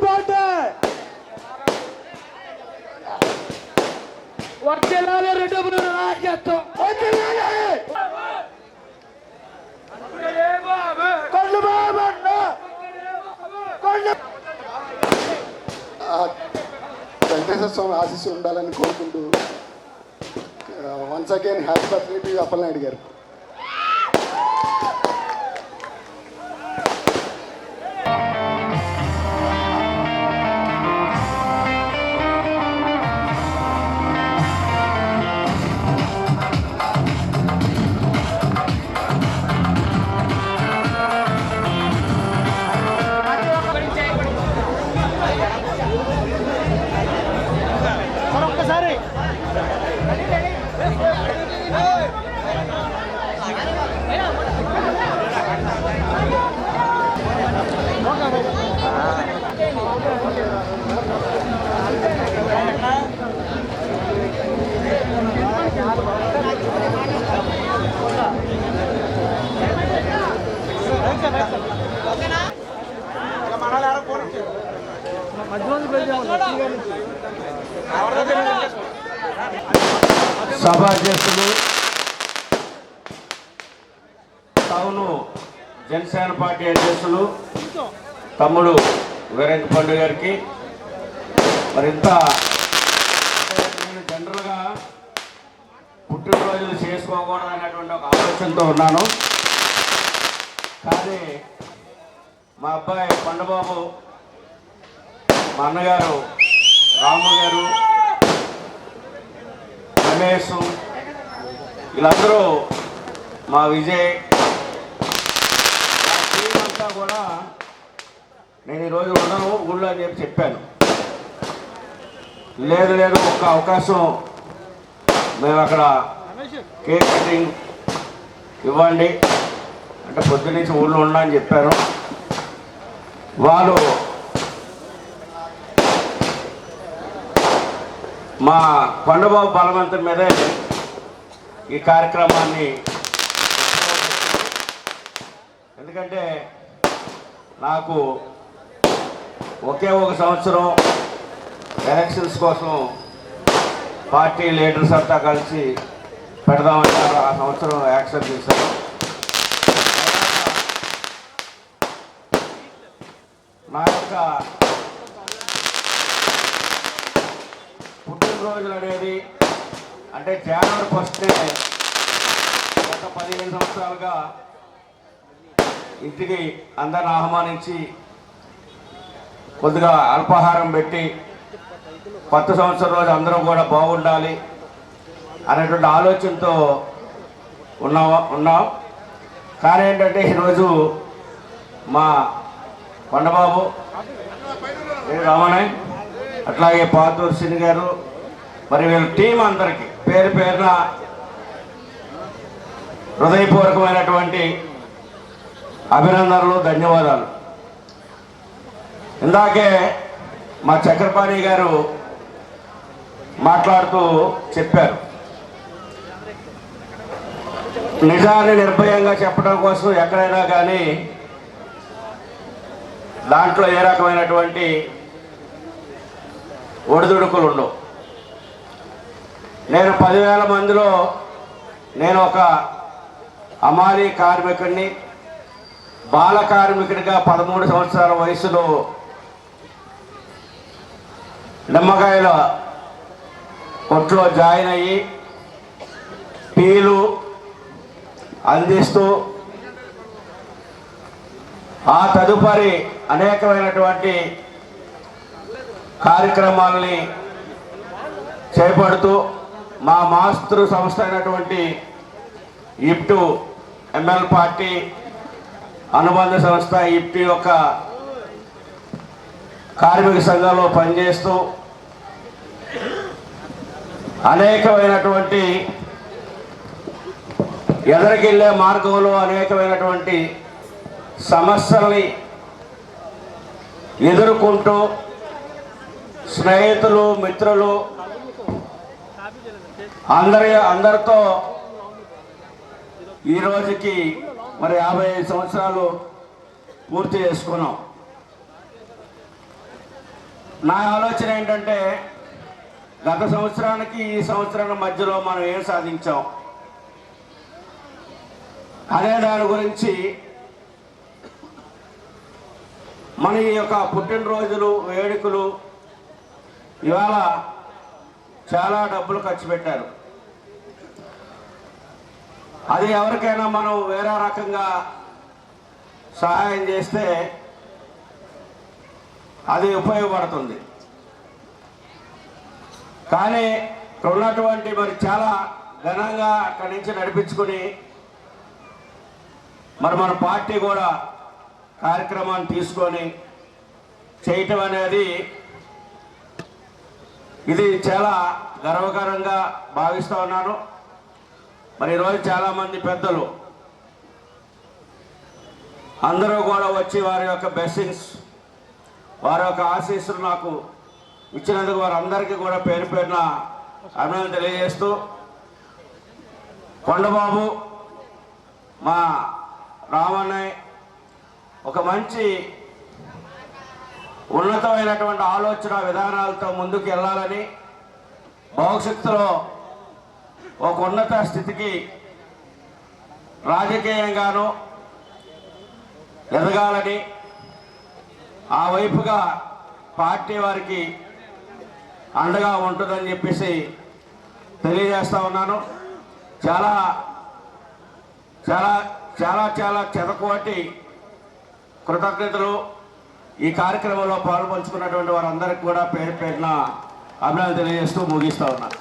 Party వర్తిల్లాలి రెడ్డి నాయకత్వం వెంకటేశ్వర స్వామి ఆశీస్సు ఉండాలని కోరుకుంటూ once again happy birthday to Appalanaidu గారు. సభాధ్యక్షులు టౌను జనసేన పార్టీ అధ్యక్షులు తమ్ముడు వీరేంద్ర పండు గారికి మరింత నేను జనరల్గా పుట్టినరోజులు చేసుకోకూడదు అనేటువంటి ఒక ఆలోచనతో ఉన్నాను. కానీ మా అబ్బాయి పండుబాబు, మా అన్నగారు రాము గారు, రమేష్, వీళ్ళందరూ మా విజయ్ టీం అంతా కూడా నేను ఈరోజు ఉండను ఊళ్ళో అని చెప్పి చెప్పాను. లేదు లేదు ఒక్క అవకాశం మేము అక్కడ కేక్ కటింగ్ ఇవ్వండి అంటే పొద్దునుంచి ఊళ్ళో ఉన్నా అని చెప్పాను. వాళ్ళు మా కొండబాబు బలవంతం మీదే ఈ కార్యక్రమాన్ని, ఎందుకంటే నాకు ఒకే ఒక సంవత్సరం ఎలక్షన్స్ కోసం పార్టీ లీడర్స్ అంతా కలిసి పెడదామన్నారు. ఆ సంవత్సరం యాక్సెప్ట్ చేశారు. నా యొక్క పుట్టినరోజులు అనేది అంటే జనవరి 1 గత 15 సంవత్సరాలుగా ఇంటికి అందరిని ఆహ్వానించి కొద్దిగా అల్పాహారం పెట్టి కొత్త సంవత్సరం రోజు అందరూ కూడా బాగుండాలి అనేటువంటి ఆలోచనతో ఉన్నాం. కానీ ఏంటంటే ఈరోజు మా కొండబాబు రామణయ్య అట్లాగే పాతూరు సిని గారు మరి వీళ్ళ టీం అందరికీ పేరు పేరున హృదయపూర్వకమైనటువంటి అభినందనలు, ధన్యవాదాలు. ఇందాకే మా చక్రపాణి గారు మాట్లాడుతూ చెప్పారు, నిజాన్ని నిర్భయంగా చెప్పడం కోసం ఎక్కడైనా కానీ దాంట్లో ఏ రకమైనటువంటి ఒడిదుడుకులు ఉండవు. నేను 10,000 మందిలో నేను ఒక అమాలి కార్మికుడిని, బాల కార్మికుడిగా 13 సంవత్సరాల వయసులో నిమ్మకాయల కొట్లో జాయిన్ అయ్యి టీలు అందిస్తూ ఆ తదుపరి అనేకమైనటువంటి కార్యక్రమాలని చేపడుతూ మా మాస్తృ సంస్థ అయినటువంటి ఇప్టు ఎంఎల్ పార్టీ అనుబంధ సంస్థ ఇప్టు యొక్క కార్మిక సంఘంలో పనిచేస్తూ అనేకమైనటువంటి ఎదరికెళ్ళే మార్గంలో అనేకమైనటువంటి సమస్యల్ని ఎదుర్కొంటూ స్నేహితులు, మిత్రులు అందరితో ఈ రోజుకి మరి 55 సంవత్సరాలు పూర్తి చేసుకున్నాం. నా ఆలోచన ఏంటంటే గత సంవత్సరానికి ఈ సంవత్సరం మధ్యలో మనం ఏం సాధించాం అనే దాని గురించి మన ఈ యొక్క పుట్టినరోజులు వేడుకలు ఇవాళ చాలా డబ్బులు ఖర్చు పెట్టారు. అది ఎవరికైనా మనం వేరే రకంగా సహాయం చేస్తే అది ఉపయోగపడుతుంది. కానీ ఉన్నటువంటి మరి చాలా ఘనంగా అక్కడి నుంచి నడిపించుకుని మరి మన పార్టీ కూడా కార్యక్రమాన్ని తీసుకొని చేయటం అనేది ఇది చాలా గర్వకారంగా భావిస్తూ ఉన్నాను. మరి ఈరోజు చాలామంది పెద్దలు అందరూ కూడా వచ్చి వారి యొక్క బ్లెస్సింగ్స్ వారి యొక్క ఆశీస్సులు నాకు ఇచ్చినందుకు వారందరికీ కూడా పేరు పేరున అభినందనలు తెలియజేస్తూ కొండబాబు మా రామన్నయ్య ఒక మంచి ఉన్నతమైనటువంటి ఆలోచన విధానాలతో ముందుకు వెళ్ళాలని భవిష్యత్తులో ఒక ఉన్నత స్థితికి రాజకీయంగాను ఎదగాలని ఆ వైపుగా పార్టీ వారికి అండగా ఉంటుందని చెప్పేసి తెలియజేస్తా ఉన్నాను. చాలా చాలా చాలా చాలా చెదకోటి కృతజ్ఞతలు. ఈ కార్యక్రమంలో పాల్పంచుకున్నటువంటి వారందరికీ కూడా పేరు పేరున అభినందనలు తెలియజేస్తూ ముగిస్తా ఉన్నాను.